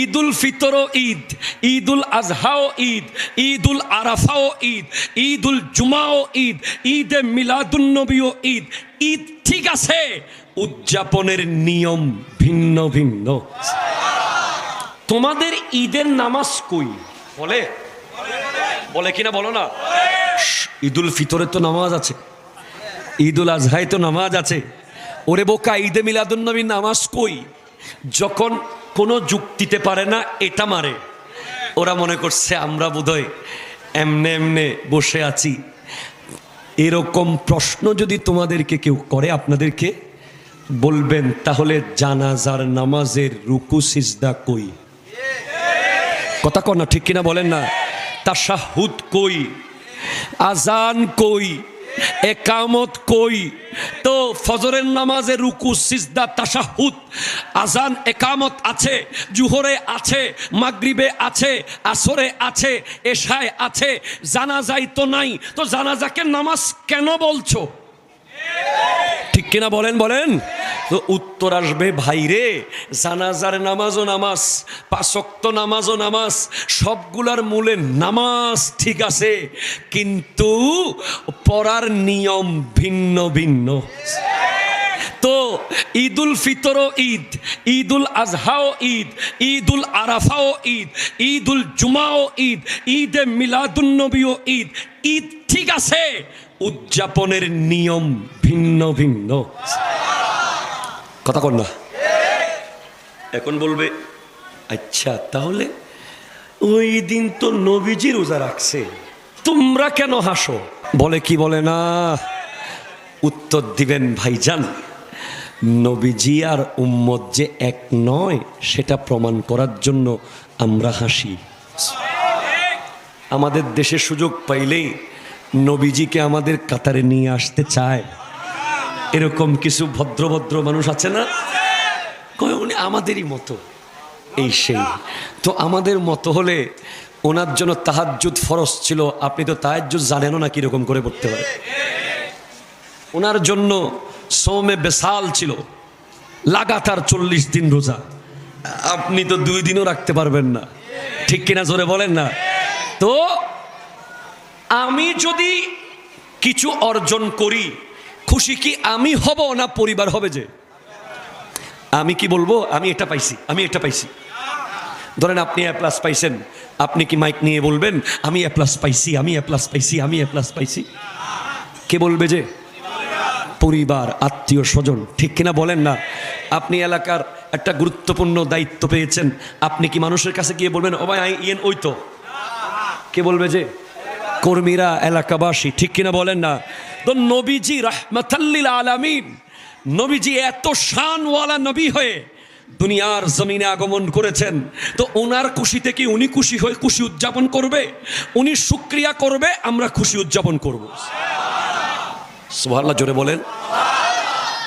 ঈদুল ফিতরও ঈদ, ঈদুল আজহাও ঈদ, ঈদুল আরাফাও ঈদ, ঈদুল জুমাও ঈদ, ঈদে মিলাদুন্নবীও ঈদ। ঈদ ঠিক আছে, উদযাপনের নিয়ম ভিন্ন ভিন্ন। তোমাদের ঈদের নামাজ কই? বলে বলে কিনা বলো না? ঈদুল ফিতরে তো নামাজ আছে, ঈদুল আজহায় তো নামাজ আছে। ওরে বোকা, ঈদে মিলাদুন্নবীর নামাজ কই? যখন কোনো যুক্তিতে পারে না এটা মারে। ওরা মনে করছে আমরা বোধহয় এমনে এমনে বসে আছি। এরকম প্রশ্ন যদি তোমাদেরকে কেউ করে, আপনাদেরকে বলবেন তাহলে জানাজার নামাজের রুকু সিজদা কই? কথা কর না, ঠিক কিনা বলেন না? তাশাহুদ কই? আজান কই? একামত কই? তো ফজরের নামাজে রুকু সিজদা তাশাহুদ আজান একামত আছে, জুহরে আছে, মাগরিবে আছে, আসরে আছে, এশায় আছে, জানাজাই তো নাই। তো জানাজাকে নামাজ কেন বলছো? ঠিক কিনা বলেন বলেন? তো উত্তর আসবে, ভাইরে জানাজার নামাজও নামাজ, পাঁচ ওয়াক্ত নামাজও নামাজ, সবগুলার মূলে নামাজ ঠিক আছে, কিন্তু পড়ার নিয়ম ভিন্ন ভিন্ন। তো ঈদুল ফিতরও ঈদ, ঈদুল আজহাও ঈদ, ঈদুল আরাফাও ঈদ, ঈদুল জুমাও ঈদ, ঈদে মিলাদুন্নবীও ঈদ। ঈদ ঠিক আছে, উদযাপনের নিয়ম ভিন্ন ভিন্ন। কথা কর না? এখন বলবে আচ্ছা তাহলে ওই দিন তো নবীজি রোজা রাখছে, তোমরা কেন হাসো? বলে কি বলে না? উত্তর দিবেন, ভাইজান নবীজি আর উম্মত যে এক নয় সেটা প্রমাণ করার জন্য আমরা হাসি। আমাদের দেশে সুযোগ পাইলেই নবীজিকে আমাদের কাতারে নিয়ে আসতে চায়। এরকম কিছু ভদ্র ভদ্র মানুষ আছে না? কয় উনি আমাদেরই মতো, এই সেই। তো আমাদের মতো হলে ওনার জন্য তাহাজ্জুদ ফরজ ছিল, আপনি তো তাহাজ্জুদ জানেনও না কিরকম করে পড়তে হয়। ওনার জন্য সোমে বেসাল ছিল, লাগাতার 40 দিন রোজা, আপনি তো 2 দিনও রাখতে পারবেন না। ঠিক কিনা জোরে বলেন না? তো আমি যদি কিছু অর্জন করি, খুশি কি আমি হব না পরিবার হবে? যে আমি কি বলবো আমি এটা পাইছি, আমি এটা পাইছি। ধরেন আপনি এ প্লাস পাইছেন, আপনি কি মাইক নিয়ে বলবেন আমি এ প্লাস পাইছি, আমি এ প্লাস পাইছি, আমি এ প্লাস পাইছি? কে বলবে? যে পরিবার, আত্মীয় স্বজন। ঠিক কিনা বলেন না? আপনি এলাকার একটা গুরুত্বপূর্ণ দায়িত্ব পেয়েছেন, আপনি কি মানুষের কাছে গিয়ে বলবেন ও ভাই ইয়েন ওই তো? কে বলবে? যে কর্মীরা, এলাকাবাসী। ঠিক কিনা বলেন না? তো নবীজি রাহমাতাল লিল আলামিন, নবীজি এত শানওয়ালা নবী হয়ে দুনিয়ার জমিনে আগমন করেছেন। তো ওনার খুশিতে কি উনি খুশি হয়ে খুশি উদযাপন করবে? উনি শুকরিয়া করবে, আমরা খুশি উদযাপন করব। সুবহানাল্লাহ জোরে বলেন।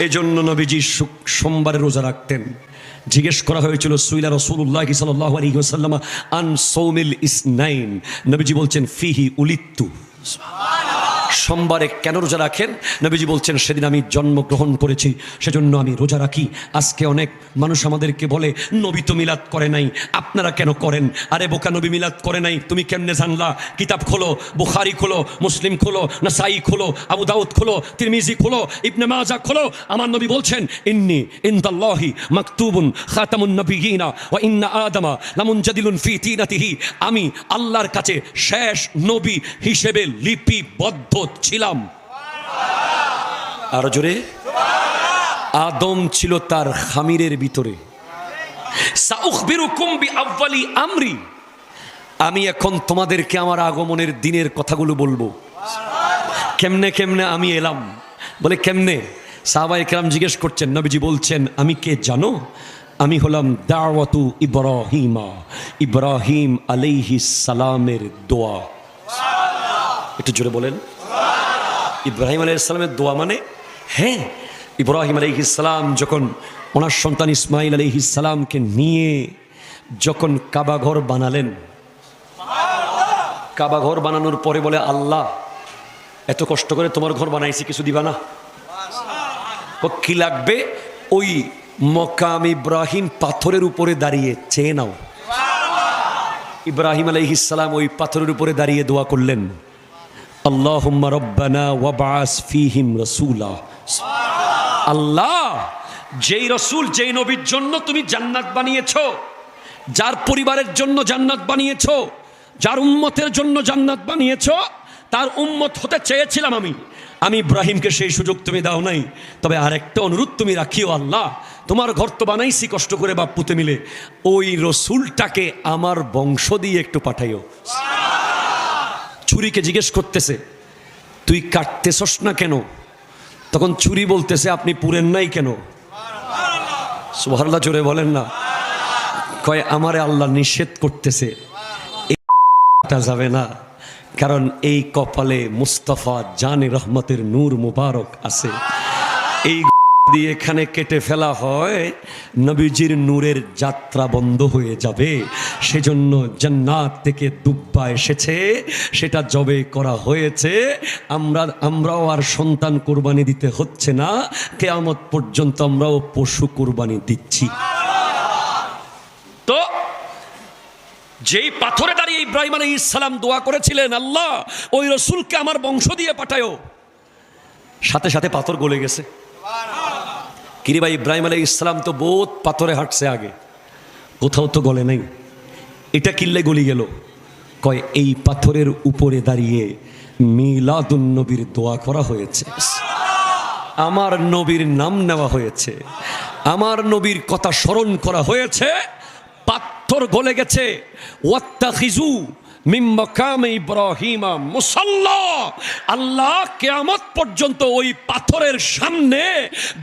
এই জন্য নবীজি সোমবারে রোজা রাখতেন। জিজ্ঞেস করা হয়েছিল সুইলা রাসূলুল্লাহ সাল্লাল্লাহু আলাইহি ওয়াসাল্লাম আন সাওমিল ইসনাইন, নবীজি বলছেন ফিহি উলিত্তু। সোমবারে কেন রোজা রাখেন? নবীজি বলছেন সেদিন আমি জন্মগ্রহণ করেছি, সেজন্য আমি রোজা রাখি। আজকে অনেক মানুষ আমাদেরকে বলে নবী তো মিলাদ করে নাই, আপনারা কেন করেন? আরে বোকা, নবী মিলাদ করে নাই, তুমি কেমনে জানলা? কিতাব খোলো, বুখারী খোলো, মুসলিম খোলো, নাসাই খোলো, আবু দাউদ খোলো, তিরমিজি খোলো, ইবনে মাজাহ খোলো। আমার নবী বলছেন ইন্নী ইনদাল্লাহি মাকতুবুন খাতামুন নবিয়িনা ওয়া ইন্না আদামা লামুনজাদিলুন ফি তিনাতিহি, আমি আল্লাহর কাছে শেষ নবী হিসেবে লিপিবদ্ধ ছিলাম। আর জোরে, আদম ছিল তার খামিরের ভিতরে। সাউখবিরুকুম বিআউয়ালি আমরি, আমি এখন তোমাদেরকে আমার আগমনের দিনের কথাগুলো বলবো। কেমনে কেমনে আমি এলাম? বলে কেমনে? সাহাবায়ে কেরাম জিজ্ঞেস করছেন, নবীজি বলছেন আমি কে জানো? আমি হলাম দাওয়াতু ইব্রাহিমা, ইব্রাহিম আলাইহিস সালামের দোয়া। একটু জোরে বলেন। ইব্রাহিম আলাইহিস সালামের দোয়া মানে? হ্যাঁ, ইব্রাহিম আলাইহিস সালাম যখন ওনার সন্তান ইসমাইল আলাইহিস সালামকে নিয়ে যখন কাবা ঘর বানালেন, কাবা ঘর বানানোর পরে বলে আল্লাহ এত কষ্ট করে তোমার ঘর বানাইছি, কিছু দিবা না? কি লাগবে? ওই মকাম ইব্রাহিম পাথরের উপরে দাঁড়িয়ে চেয়ে নাও। ইব্রাহিম আলাইহিস সালাম ওই পাথরের উপরে দাঁড়িয়ে দোয়া করলেন, আল্লাহুম্মা রব্বানা ওয়াবআস ফীহিম রাসূলা। আল্লাহ, যেই রসুল, যেই নবীর জন্য তুমি জান্নাত বানিয়েছো, যার পরিবারের জন্য জান্নাত বানিয়েছো, যার উম্মতের জন্য জান্নাত বানিয়েছো, তার উম্মত হতে চেয়েছিলাম আমি ইব্রাহিমকে সেই সুযোগ তুমি দাও নাই। তবে আরেকটা অনুরোধ তুমি রাখিও, আল্লাহ তোমার ঘর তো বানাইছি কষ্ট করে বাপ পুতে মিলে, ওই রসুলটাকে আমার বংশ দিয়ে একটু পাঠাইও। ছুরিকে জিজ্ঞেস করতেছে, তুই কাটতেছস না কেন? তখন ছুরি বলতেছে, আপনি পুরেন নাই কেন? সুবহানাল্লাহ জোরে বলেন না। কয়, আমারে আল্লাহ নিষেধ করতেছে, এটা যাবে না, কারণ এই কপালে মুস্তাফা জানে রহমতের নূর মুবারক আছে। এই দিয়ে এখানে কেটে ফেলা হয়, নবীজির নূরের যাত্রা বন্ধ হয়ে যাবে। সেজন্য জান্নাত থেকে দুব্বা এসেছে, সেটা জবে করা হয়েছে। আমরাও আর সন্তান কুরবানি দিতে হচ্ছে না, কিয়ামত পর্যন্ত আমরাও পশু কুরবানি দিচ্ছি। তো যেই পাথরে দাঁড়িয়ে ইব্রাহিম আলাইহিস সালাম দোয়া করেছিলেন, আল্লাহ ওই রসুলকে আমার বংশ দিয়ে পাঠায়ো, সাথে সাথে পাথর গলে গেছে। কিরে ভাই, ইব্রাহিম আলাইহিস সালাম তো বহুত পাথরে হাঁটছে আগে, কোথাও তো গলে নাই, এটা কিল্লে গলি গেল? কয়, এই পাথরের উপরে দাঁড়িয়ে মিলাদুন নবীর দোয়া করা হয়েছে, আমার নবীর নাম নেওয়া হয়েছে, আমার নবীর কথা স্মরণ করা হয়েছে, পাথর গলে গেছে। ওয়াত্তাখিজু মিন মাকামে ইব্রাহিম মুসাল্লা। আল্লাহ কিয়ামত পর্যন্ত ওই পাথরের সামনে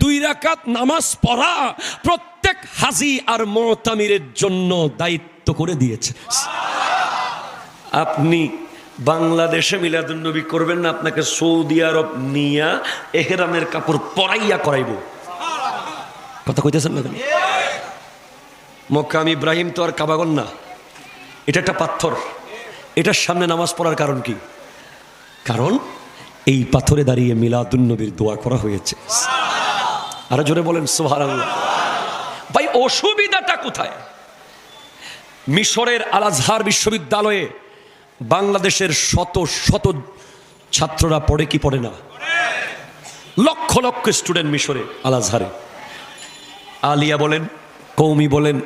2 রাকাত নামাজ পড়া প্রত্যেক হাজী আর মুতামিরের জন্য দায়িত্ব করে দিয়েছে। আপনি বাংলাদেশে মিলাদুন নবী করবেন না, আপনাকে সৌদি আরব নিয়া এহরামের কাপড় পরাইয়া করাইব। কথা কইতেছেন না? মক্কাম ইব্রাহিম তো আর কাবাগন না, এটা একটা পাথর। এটার সামনে নামাজ পড়ার কারণ কি? কারণ এই পাথরে দাঁড়িয়ে মিলাদুন নবীর দোয়া করা হয়েছে। আরো জোরে বলেন সুবহানাল্লাহ। ভাই, অসুবিধাটা কোথায়? মিশরের আল আজহার বিশ্ববিদ্যালয়ে বাংলাদেশের শত শত ছাত্ররা পড়ে কি পড়ে না? লক্ষ লক্ষ স্টুডেন্ট মিশরে আল আজহারে। আলিয়া বলেন, কৌমি বলেন,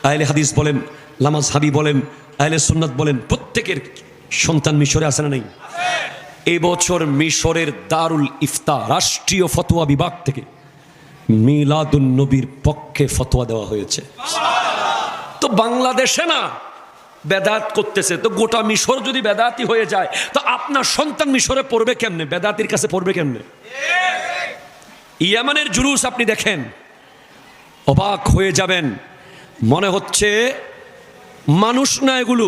আহলে হাদিস বলেন, লামাজহাবি বলেন, আহলে সুন্নাত বলেন, প্রত্যেকের সন্তান মিশরে আছে না নেই? এই বছর মিশরের দারুল ইফতা রাষ্ট্রীয় ফতোয়া বিভাগ থেকে মিলাদুন নবীর পক্ষে ফতোয়া দেওয়া হয়েছে। তো বাংলাদেশে না বেদাত করতেছে, তো গোটা মিশর যদি বেদাতি হয়ে যায়, তো আপনার সন্তান মিশরে পড়বে কেমনে? বেদাতির কাছে পড়বে কেমনে? ইয়ামানের জুলুস আপনি দেখেন, অবাক হয়ে যাবেন। মনে হচ্ছে মানুষ না, এগুলো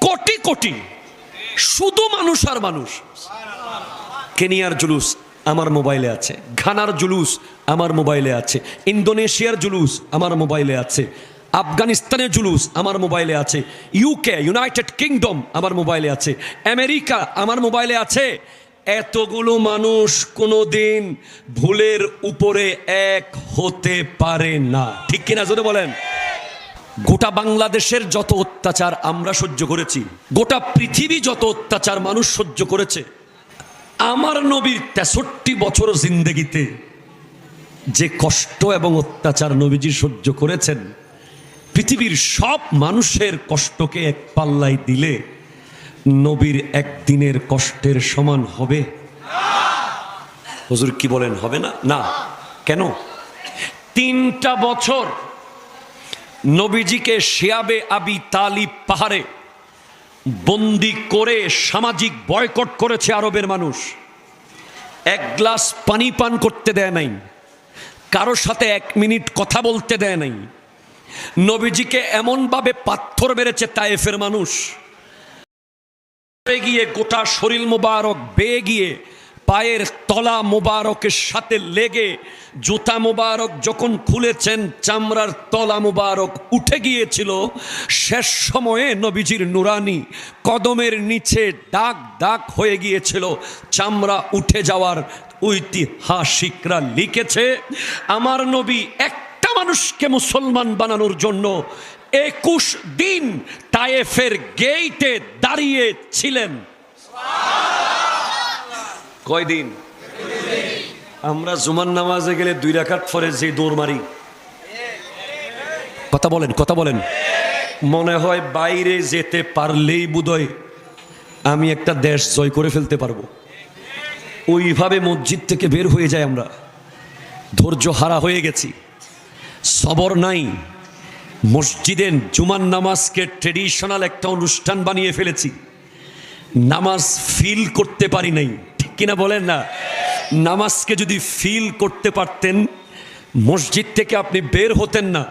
কোটি কোটি, শুধু মানুষ আর মানুষ। কেনিয়ার জুলুস আমার মোবাইলে আছে, ঘানার জুলুস আমার মোবাইলে আছে, ইন্দোনেশিয়ার জুলুস আমার মোবাইলে আছে, আফগানিস্তানের জুলুস আমার মোবাইলে আছে, ইউকে ইউনাইটেড কিংডম আমার মোবাইলে আছে, আমেরিকা আমার মোবাইলে আছে। এতগুলো মানুষ কোনোদিন ভুলের উপরে এক হতে পারে না, ঠিক কিনা যদি বলেন? গোটা বাংলাদেশের যত অত্যাচার আমরা সহ্য করেছি, গোটা পৃথিবী যত অত্যাচার মানুষ সহ্য করেছে, আমার নবীর 63 বছর জিন্দেগিতে যে কষ্ট এবং অত্যাচার নবীজি সহ্য করেছেন, পৃথিবীর সব মানুষের কষ্টকে এক পাল্লায় দিলে নবীর একদিনের কষ্টের সমান হবে? হুজুর কি বলেন, হবে না? না, কেন? 3টা বছর নবীজিকে শিয়াবে আবি তালিব পাহাড়ে বন্দি করে সামাজিক বয়কট করেছে আরবের মানুষ। 1 গ্লাস পানি পান করতে দেয় নাই, কারোর সাথে 1 মিনিট কথা বলতে দেয় নাই। নবীজিকে এমনভাবে পাথর মেরেছে তায়েফের মানুষ, গিয়ে গোটা শরীর মোবারক বেয়ে গিয়ে পায়ের তলা মোবারকের সাথে লেগে জুতা মোবারক যখন খুলেছেন চামড়ার তলা মোবারক উঠে গিয়েছিল। শেষ সময়ে নবীজির নুরানি কদমের নিচে দাগ দাগ হয়ে গিয়েছিল। চামড়া উঠে যাওয়ার ঐতিহাসিকরা লিখেছে, আমার নবী একটা মানুষকে মুসলমান বানানোর জন্য 21 দিন তায়েফের গেইটে দাঁড়িয়ে ছিলেন। কয়দিন? আমরা জুমার নামাজে গেলে 2 রাকাত পরে যে দৌড় মারি, কথা বলেন, কথা বলেন, মনে হয় বাইরে যেতে পারলেই বোধহয় আমি একটা দেশ জয় করে ফেলতে পারবো। ওইভাবে মসজিদ থেকে বের হয়ে যায় আমরা, ধৈর্য হারা হয়ে গেছি, সবর নাই। মসজিদে জুমার নামাজকে ট্রেডিশনাল একটা অনুষ্ঠান বানিয়ে ফেলেছি, নামাজ ফিল করতে পারি নাই, ঠিক কিনা বলেন না? নামাজকে যদি ফিল করতে পারতেন মসজিদ থেকে আপনি বের হতেন না।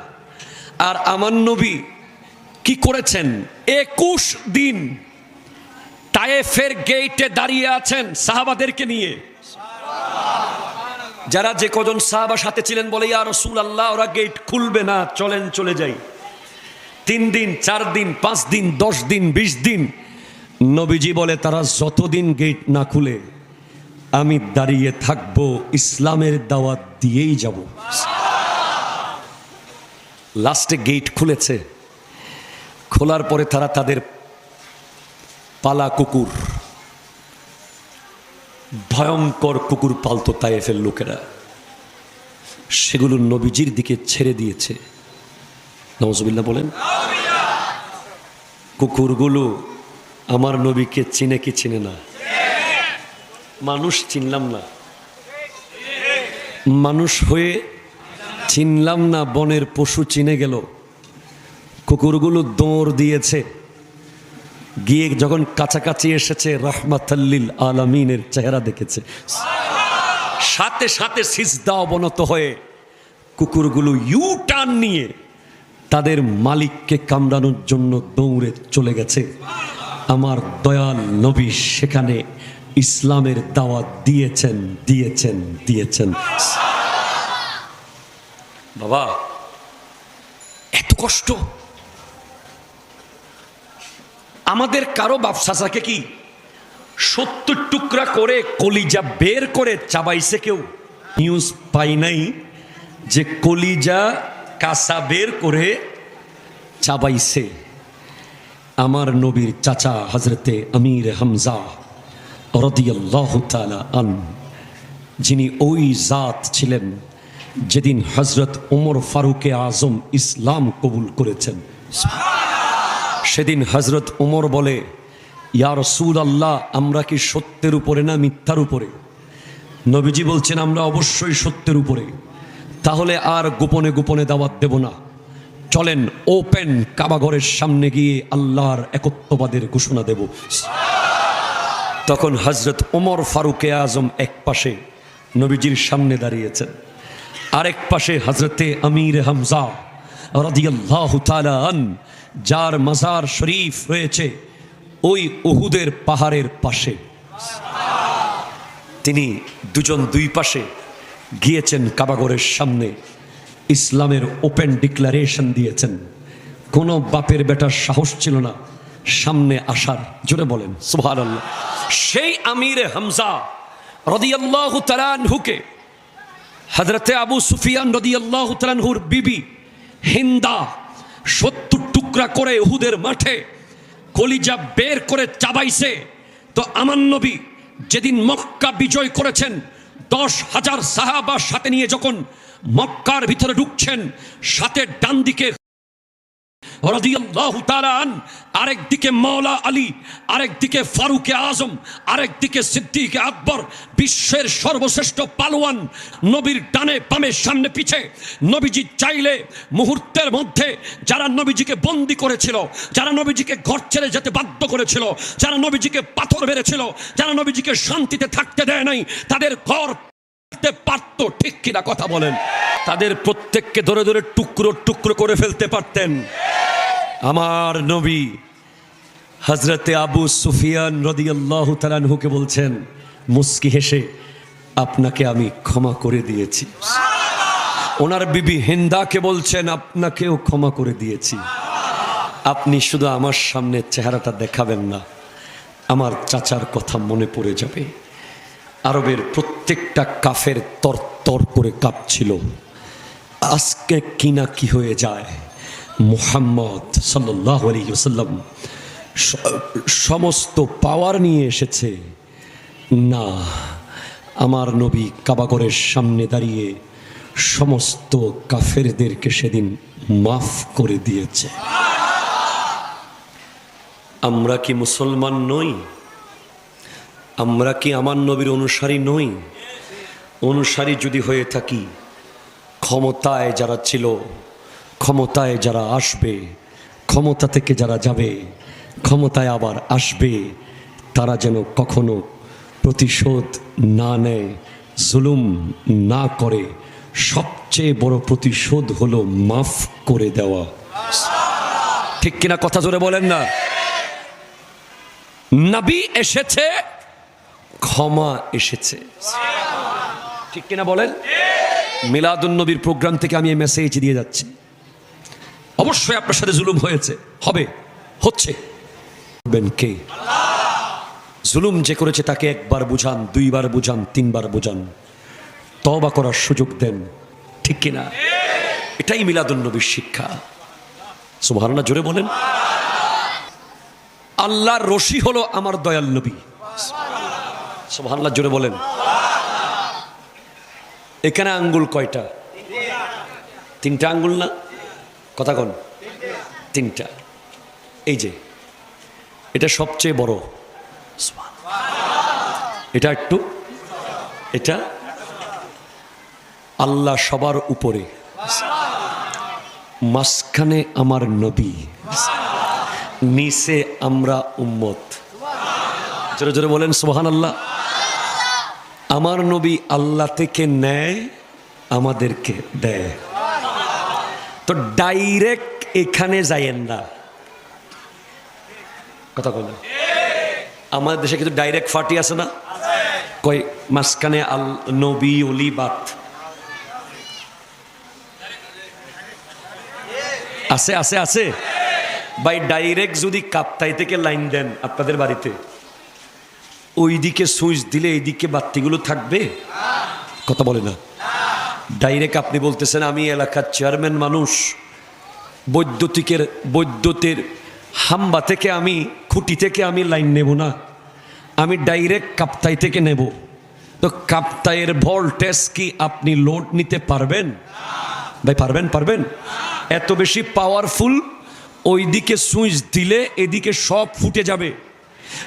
আর আমার নবী কি করেছেন? 21 দিন তায়েফের গেইটে দাঁড়িয়ে আছেন সাহাবাদেরকে নিয়ে। যারা যে কজন সাহাবা সাথে ছিলেন বলে, ইয়া রাসূলুল্লাহ, ওরা গেট খুলবে না, চলেন চলে যাই। 3 দিন, 4 দিন, 5 দিন, 10 দিন, 20 দিন। নবীজি বলে, তারা যতদিন গেট না খুলে আমি দাঁড়িয়ে থাকবো, ইসলামের দাওয়াত দিয়েই যাব। লাস্টে গেট খুলেছে, খোলার পরে তারা তাদের পালা কুকুর, ভয়ঙ্কর কুকুর পালতো তায়েফের লোকেরা, সেগুলো নবীজির দিকে ছেড়ে দিয়েছে। নাউজুবিল্লাহ বলেন। কুকুরগুলো আমার নবীকে চিনে কি চিনে না? মানুষ চিনলাম না, মানুষ হয়ে চিনলাম না, বনের পশু চিনে গেল। কুকুরগুলো দৌড় দিয়েছে, গিয়ে যখন কাছাকাছি এসেছে রাহমাতাল্লিল আলামিনের চেহারা দেখেছে, সাথে সাথে সিজদা অবনত হয়ে কুকুরগুলো ইউ টার্ন নিয়ে তাদের মালিককে কামড়ানোর জন্য দৌড়ে চলে গেছে। আমার দয়াল নবী সেখানে ইসলামের দাওয়াত দিয়েছেন, দিয়েছেন, দিয়েছেন। বাবা, এত কষ্ট আমাদের কারো বাপ চাচাকে কি 70 টুকরা করে কলিজা বের করে চাবাইছে কেউ? নিউজ পাই নাই যে কলিজা কাঁচা বের করে চাবাইছে। আমার নবীর চাচা হযরতে আমির হামজা রাদিয়াল্লাহু তাআলা আনহু, যিনি ওই জাত ছিলেন যেদিন হযরত ওমর ফারুকে আজম ইসলাম কবুল করেছেন। সেদিন হযরত ওমর বলে, ইয়া রাসূলুল্লাহ, আমরা কি সত্যের উপরে না মিথ্যার উপরে? নবীজি বলছেন, আমরা অবশ্যই সত্যের উপরে। তাহলে আর গোপনে গোপনে দাওয়াত দেব না, চলেন ওপেন কাবাঘরের সামনে গিয়ে আল্লাহর একত্ববাদের ঘোষণা দেব। তখন হযরত ওমর ফারুকে আজম এক পাশে নবীজির সামনে দাঁড়িয়েছেন, আরেক পাশে হযরতে আমির হামজা রাদিয়াল্লাহু তাআলা আনহু, যার মাজার শরীফ রয়েছে ওই উহুদের পাহাড়ের পাশে। তিনি দুজন দুই পাশে গিয়েছেন কাবাঘরের সামনে, ইসলামের ওপেন ডিক্লারেশন দিয়েছেন। কোনো বাপের বেটার সাহস ছিল না সামনে আসার। জোরে বলেন সুবহানাল্লাহ। সেই আমির হামজা রাদিয়াল্লাহু তাআলা আনহুকে হযরতে আবু সুফিয়ান রাদিয়াল্লাহু তাআলা আনহুর বিবি হিন্দা 70 টুকরা করে উহুদের মাঠে কলিজা বের করে চাবাইছে। তো আমার নবী যেদিন মক্কা বিজয় করেছেন, 10,000 সাহাবার সাথে নিয়ে যখন মক্কার ভিতরে ঢুকছেন, সাথে ডান দিকে রাদিয়াল্লাহু তাআলা আন, আরেক দিকে মাওলা আলী, আরেক দিকে ফারুকে আজম, আরেক দিকে সিদ্দিক আকবর, বিশ্বের সর্বশ্রেষ্ঠ পালোয়ান। নবীর ডানে বামে সামনে পিছে নবীজি চাইলে মুহূর্তের মধ্যে যারা নবীজিকে বন্দী করেছিল, যারা নবীজিকে ঘর ছেড়ে যেতে বাধ্য করেছিল, যারা নবীজিকে পাথর মেরেছিল, যারা নবীজিকে শান্তিতে থাকতে দেয় নাই, তাদের ঘর পারত, ঠিক কিনা কথা বলেন? তাদের প্রত্যেককে ধরে ধরে টুকরো টুকরো করে ফেলতে পারতেন। আমার নবী হযরতে আবু সুফিয়ান রাদিয়াল্লাহু তাআলা আনহুকে বলছেন মুস্কি হেসে, আপনাকে আমি ক্ষমা করে দিয়েছি। ওনার বিবি হিন্দাকে বলছেন, আপনাকেও ক্ষমা করে দিয়েছি। আপনি শুধু আমার সামনে চেহারাটা দেখাবেন না, আমার চাচার কথা মনে পড়ে যাবে। আরবের প্রত্যেকটা কাফের তর তর করে কাঁপছিল, আজকে কিনা কি হয়ে যায়। মুহাম্মদ সাল্লাল্লাহু আলাইহি ওয়াসাল্লাম সমস্ত পাওয়ার নিয়ে এসেছে? না, আমার নবী কাবাগরের সামনে দাঁড়িয়ে সমস্ত কাফেরদেরকে সেদিন মাফ করে দিয়েছে। আমরা কি মুসলমান নই? আমরা কি আমার নবীর অনুসারী নই? অনুসারী যদি হয়ে থাকি, ক্ষমতায় যারা ছিল, ক্ষমতায় যারা আসবে, ক্ষমতা থেকে যারা যাবে, ক্ষমতায় আবার আসবে, তারা যেন কখনো প্রতিশোধ না নেয়, জুলুম না করে। সবচেয়ে বড় প্রতিশোধ হলো মাফ করে দেওয়া। ঠিক কিনা? কথা জোরে বলেন না। নবী এসেছে, ক্ষমা এসেছে। ঠিক কিনা বলেন? মিলাদুন নবীর প্রোগ্রাম থেকে আমি এই মেসেজ দিয়ে যাচ্ছি। অবশ্যই আপনার সাথে জুলুম হয়েছে, হবে, হচ্ছে। কে জুলুম যে করেছে তাকে একবার বুঝান, দুইবার বুঝান, তিনবার বুঝান, তওবা করার সুযোগ দেন। ঠিক কিনা? এটাই মিলাদুন নবীর শিক্ষা। সুবহানাল্লাহ, জোরে বলেন। আল্লাহর রশি হলো আমার দয়াল নবী। সুবহানাল্লাহ, জোরে বলেন। এখানে আঙ্গুল কয়টা? তিনটা আঙ্গুল না? কথা কোন? তিনটা। এই যে এটা সবচেয়ে বড়, এটা একটু, এটা আল্লাহ সবার উপরে, মাঝখানে আমার নবী, নিচে আমরা উম্মত। জোরে জোরে বলেন সুবহানাল্লাহ। আমার নবী আল্লাহ থেকে নেয়, আমাদেরকে দেয়। তো ডাইরেক্ট এখানে যাইয়েন না। কথা বলেন। আমাদের দেশে কিন্তু ডাইরেক্ট ফাটি আছে না? কই মাঝখানে আল নবী ওলি বাত আছে, আছে, আছে ভাই। ডাইরেক্ট যদি কাপ্তাই থেকে লাইন দেন আপনাদের বাড়িতে, ওইদিকে সুইচ দিলে এইদিকে বাতিগুলো থাকবে? কথা বলে না। ডাইরেক্ট আপনি বলতেছেন আমি এলাকার চেয়ারম্যান মানুষ, বৈদ্যুতিকের হাম্বা থেকে আমি, খুঁটি থেকে আমি লাইন নেব না, আমি ডাইরেক্ট কাপ্তাই থেকে নেব। তো কাপ্তাইয়ের ভোল্টেজ কি আপনি লোড নিতে পারবেন ভাই? পারবেন? পারবেন? এত বেশি পাওয়ারফুল, ওইদিকে সুইচ দিলে এদিকে সব ফুটে যাবে।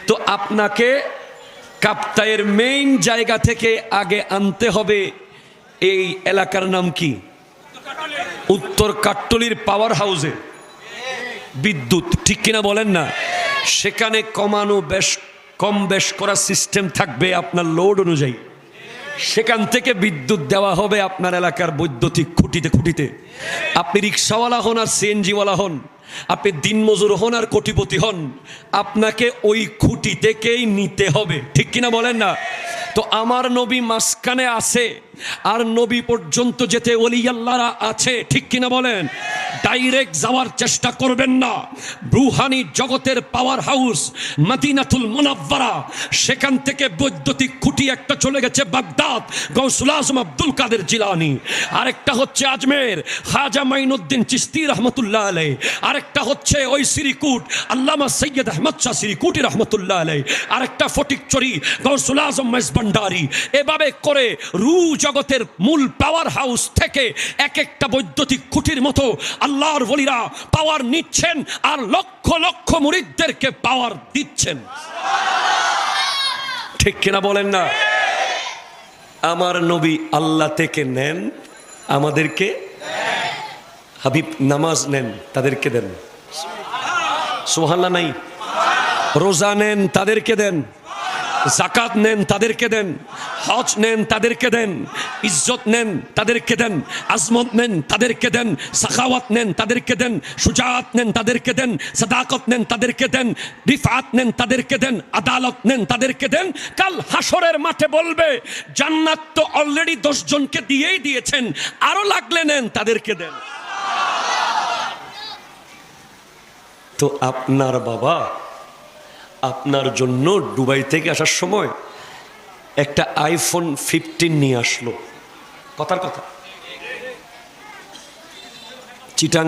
তো আপনাকে কাপ্তাইয়ের মেইন জায়গা থেকে আগে আনতে হবে। এই এলাকার নাম কি? উত্তর কাট্টলির পাওয়ার হাউসে বিদ্যুৎ। ঠিক কিনা বলেন না? সেখানে কমানো বেশ কম বেশ করার সিস্টেম থাকবে আপনার লোড অনুযায়ী। সেখান থেকে বিদ্যুৎ দেওয়া হবে আপনার এলাকার বৈদ্যুতিক খুঁটিতে খুঁটিতে। আপনি রিক্সাওয়ালা হন আর সিএনজিওয়ালা হন, আপনি দিনমজুর হন আর কোটিপতি হন, আপনাকে ওই খুঁটি থেকেই নিতে হবে। ঠিক কিনা বলেন না? তো আমার নবী মাঝখানে আছে, আর নবী পর্যন্ত যেতে ওলি আল্লাহরা আছে। ঠিক কিনা বলেন? ডাইরেক্ট যাওয়ার চেষ্টা করবেন না। রুহানি জগতের পাওয়ার হাউস মদিনাতুল মুনাওয়ারা, সেখান থেকে বৈদ্যুতিক খুঁটি একটা চলে গেছে বাগদাদ, গৌসুল আজম আব্দুল কাদের জিলানী। আরেকটা হচ্ছে আজমের, খাজা মাইনুদ্দিন চিশতি রহমতুল্লাহ আলাই। আরেকটা হচ্ছে ওই সিরিকুট, আল্লামা সৈয়দ আহমদ শাহ সিরিকুটি রহমতুল্লাহ আলাই। আরেকটা ফটিকচুরি, গৌসুল আজম মেজবান্ডারি। এভাবে করে রু জগতের মূল পাওয়ার হাউস থেকে এক একটা বৈদ্যুতিক খুঁটির মতো আল্লাহর ওলিরা পাওয়ার নিচ্ছেন, আর লক্ষ লক্ষ মুরিদদেরকে পাওয়ার দিচ্ছেন। ঠিক কিনা বলেন না? আমার নবী আল্লাহ থেকে নেন, আমাদেরকে হাবিব নামাজ নেন, তাদেরকে দেন। সুবহানাল্লাহ নাই? রোজা নেন, তাদেরকে দেন। জাকাত নেন, তাদেরকে দেন। হজ নেন, তাদেরকে দেন। ইজ্জত নেন, তাদেরকে দেন। আজমত নেন, তাদেরকে দেন। সাখাওয়াত নেন, তাদেরকে দেন। সুজাত নেন, তাদেরকে দেন। সাদাকত নেন, তাদেরকে দেন। রিফাত নেন, তাদেরকে দেন। আদালত নেন, তাদেরকে দেন। কাল হাসরের মাঠে বলবে জান্নাত তো অলরেডি 10 জনকে দিয়েই দিয়েছেন, আরো লাগলে নেন, তাদেরকে দেন। তো আপনার বাবা আপনার জন্য দুবাই থেকে আসার সময় একটা আইফোন 15 নিয়ে আসলো। কথার কথা। চিটাং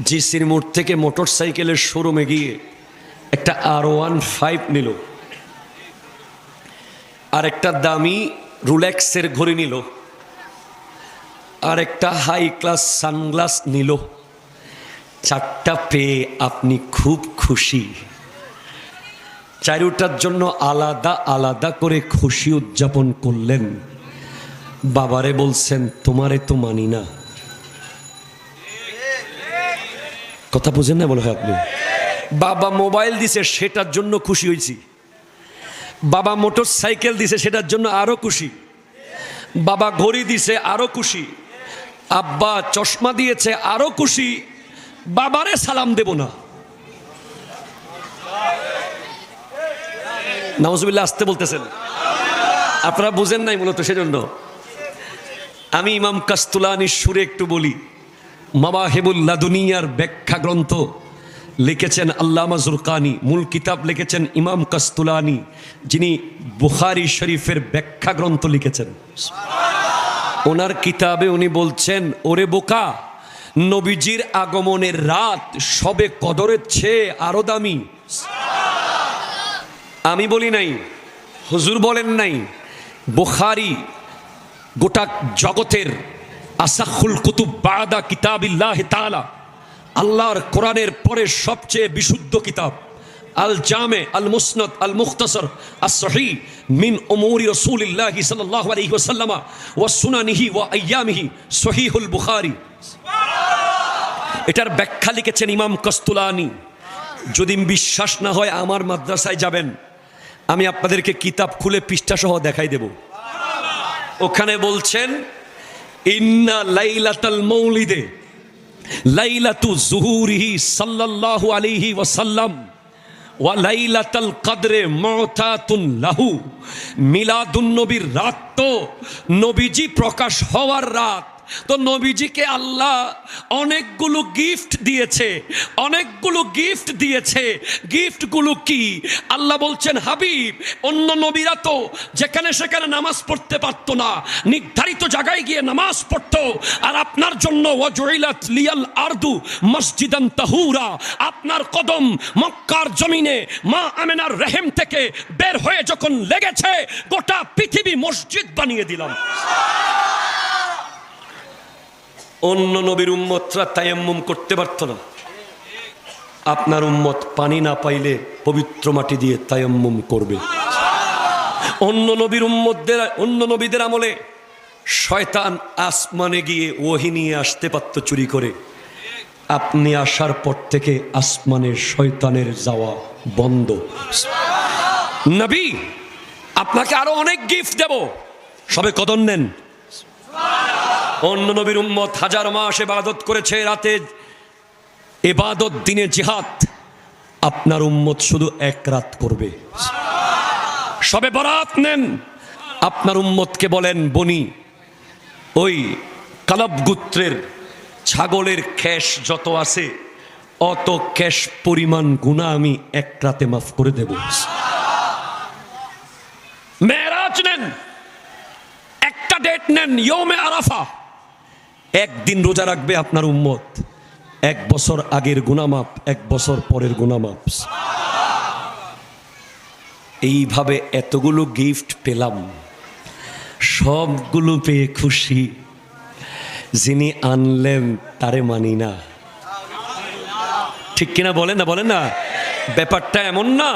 জিসির মোড় থেকে মোটর সাইকেলের শোরুমে গিয়ে একটা R15 নিল, আর একটা দামি রোলেক্সের ঘড়ি নিল, আর একটা হাই ক্লাস সানগ্লাস নিল। চারটা পেয়ে আপনি খুব খুশি, চারুটার জন্য আলাদা আলাদা করে খুশি উদযাপন করলেন। বাবারে বলছেন তোমারে তো মানি না। কথা বুঝেন না বলে হয় আপনি? বাবা মোবাইল দিছে সেটার জন্য খুশি হয়েছি, বাবা মোটর সাইকেল দিছে সেটার জন্য আরো খুশি, বাবা ঘড়ি দিছে আরো খুশি, আব্বা চশমা দিয়েছে আরো খুশি। বাবারে সালাম দেব না। নাউজুবিল্লাহ আসতে বলতেছেন, আপনারা বুঝেন নাই মূলত সেজন্য। আমি ইমাম কাস্তুলানির সুরে একটু বলি। মাওয়াহিবুল লাদুনিয়ার ব্যাখ্যা গ্রন্থ লিখেছেন আল্লামা জুরকানি, মূল কিতাব লিখেছেন ইমাম কাস্তুলানি, যিনি বুখারী শরীফের ব্যাখ্যা গ্রন্থ লিখেছেন। ওনার কিতাবে উনি বলছেন, ওরে বোকা, নবীজির আগমনের রাত সবে কদরের চেয়ে আরো দামি। আমি বলি নাই, হুজুর বলেন নাই। বুখারী গোটা জগতের আসাখুল কুতুব বাদা কিতাবিল্লাহ তাআলা, আল্লাহর কোরআনের পরে সবচেয়ে বিশুদ্ধ কিতাব। আল জামে, আল মুসনাদ, আল মুখতাসর, আস সহিহ মিন উমুরি রাসূলিল্লাহ সাল্লাল্লাহু আলাইহি ওয়াসাল্লাম ওয়া সুনানিহি ওয়া আইয়ামিহি, সহিহুল বুখারী। এটার ব্যাখ্যা লিখেছেন ইমাম কাস্তুলানি। যদি বিশ্বাস না হয় আমার মাদ্রাসায় যাবেন, আমি আপনাদেরকে কিতাব খুলে পৃষ্ঠা সহ দেখাই দেব। ওখানে বলছেন, ইন্না লাইলাতাল মৌলিদে লাইলাতু যুহুরিহি সাল্লাল্লাহু আলাইহি ওয়াসাল্লাম ওয়া লাইলাতাল কদরে মুতাতুন লাহু। মিলাদুন নবীর রাত তো নবীজি প্রকাশ হওয়ার রাত। তো নবীজিকে আল্লাহ অনেকগুলো গিফট দিয়েছে, অনেকগুলো গিফট দিয়েছে। গিফটগুলো কি? আল্লাহ বলছেন, হাবিব, অন্য নবীরা তো যেখানে সেখানে নামাজ পড়তে পারতো না, নির্ধারিত জায়গায় গিয়ে নামাজ পড়তো। আর আপনার জন্য ওয়াজুইলাত লিয়াল আরদু মসজিদান তাহুরা, আপনার কদম মক্কার জমিনে মা আমেনার রেহেম থেকে বের হয়ে যখন লেগেছে, গোটা পৃথিবী মসজিদ বানিয়ে দিলাম। অন্য নবীর উম্মতরা তায়াম্মুম করতে পারত না, আপনার উম্মত পানি না পাইলে পবিত্র মাটি দিয়ে তায়াম্মুম করবে। অন্য নবীর উম্মতদের, অন্য নবীদের আমলে শয়তান আসমানে গিয়ে ওহী নিয়ে আসতে পারত চুরি করে। আপনি আসার পর থেকে আসমানের শয়তানের যাওয়া বন্ধ। নবী, আপনাকে আরো অনেক গিফট দেব, সবে কদর নেন। অন্য নবীর উম্মত হাজার মাস ইবাদত করেছে, রাতে ইবাদত, দিনে জিহাদ। আপনার উম্মত শুধু এক রাত করবে। সবে বরাত নেন, আপনার উম্মতকে বলেন, বনি ওই কালাব গোত্রের ছাগলের ক্যাশ যত আছে, অত ক্যাশ পরিমাণ গুনাহ আমি এক রাতে মাফ করে দেব। মেরাজ নেন, একটা ডেট নেন, ইয়মে আরাফা, একদিন রোজা রাখবে আপনার উম্মত, 1 বছর আগের গুনাহ মাফ, 1 বছর পরের গুনাহ মাফ। এইভাবে এতগুলো গিফট পেলাম, সবগুলো পেয়ে খুশি। যিনি আনলেন তারে মানি না। ঠিক কিনা বলেন না? বলেন না? ব্যাপারটা এমন না।